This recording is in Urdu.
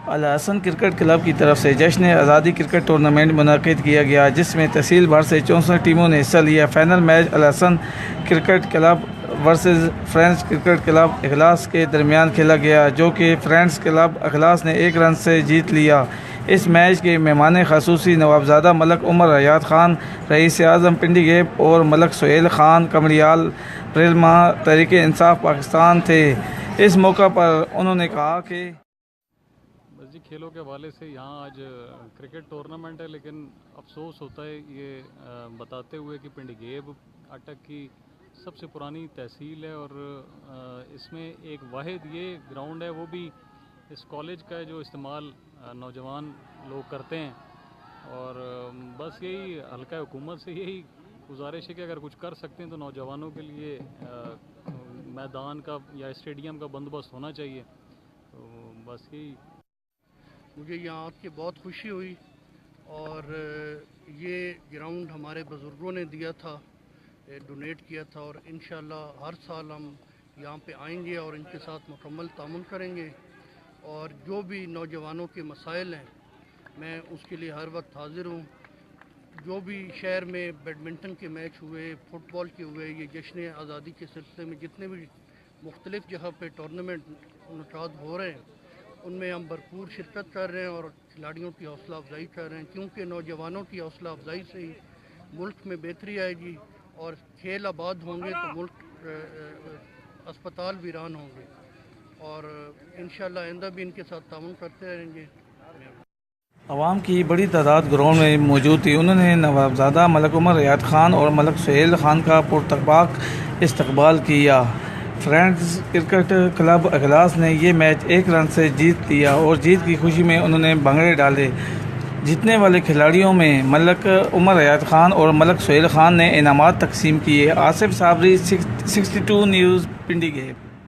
الحسن کرکٹ کلب کی طرف سے جشن آزادی کرکٹ ٹورنامنٹ منعقد کیا گیا، جس میں تحصیل بھر سے 64 ٹیموں نے حصہ لیا۔ Final match Al Hassan cricket club versus friends cricket club Ikhlas کے درمیان کھیلا گیا، جو کہ فرینڈز کلب اخلاص نے 1 رن سے جیت لیا۔ اس میچ کے مہمان خصوصی نوابزادہ ملک عمر حیات خان رئیس اعظم پنڈی گیپ اور ملک سہیل خان کمریال رہنما تحریک انصاف پاکستان تھے۔ اس موقع پر انہوں نے کہا کہ جی کھیلوں کے حوالے سے یہاں آج کرکٹ ٹورنامنٹ ہے، لیکن افسوس ہوتا ہے یہ بتاتے ہوئے کہ پنڈی گیب اٹک کی سب سے پرانی تحصیل ہے اور اس میں ایک واحد یہ گراؤنڈ ہے، وہ بھی اس کالج کا ہے جو استعمال نوجوان لوگ کرتے ہیں۔ اور بس یہی حلقہ حکومت سے یہی گزارش ہے کہ اگر کچھ کر سکتے ہیں تو نوجوانوں کے لیے میدان کا یا اسٹیڈیم کا بندوبست ہونا چاہیے۔ تو بس یہی مجھے یہاں آ کے بہت خوشی ہوئی، اور یہ گراؤنڈ ہمارے بزرگوں نے دیا تھا، ڈونیٹ کیا تھا، اور انشاءاللہ ہر سال ہم یہاں پہ آئیں گے اور ان کے ساتھ مکمل تعاون کریں گے، اور جو بھی نوجوانوں کے مسائل ہیں میں اس کے لیے ہر وقت حاضر ہوں۔ جو بھی شہر میں بیڈمنٹن کے میچ ہوئے، فٹ بال کے ہوئے، یہ جشن آزادی کے سلسلے میں جتنے بھی مختلف جگہ پہ ٹورنامنٹ منعقد ہو رہے ہیں ان میں ہم بھرپور شرکت کر رہے ہیں اور کھلاڑیوں کی حوصلہ افزائی کر رہے ہیں، کیونکہ نوجوانوں کی حوصلہ افزائی سے ہی ملک میں بہتری آئے گی، اور کھیل آباد ہوں گے تو ملک اسپتال ویران ہوں گے، اور انشاءاللہ آئندہ بھی ان کے ساتھ تعاون کرتے رہیں گے۔ عوام کی بڑی تعداد گراؤنڈ میں موجود تھی۔ انہوں نے نوابزادہ ملک عمر حیات خان اور ملک سہیل خان کا پرتپاک استقبال کیا۔ فرینڈز کرکٹ کلب اخلاص نے یہ میچ 1 رن سے جیت لیا اور جیت کی خوشی میں انہوں نے بھنگڑے ڈالے۔ جیتنے والے کھلاڑیوں میں ملک عمر حیات خان اور ملک سہیل خان نے انعامات تقسیم کیے۔ Asif Sabri 62 news Pindi gap.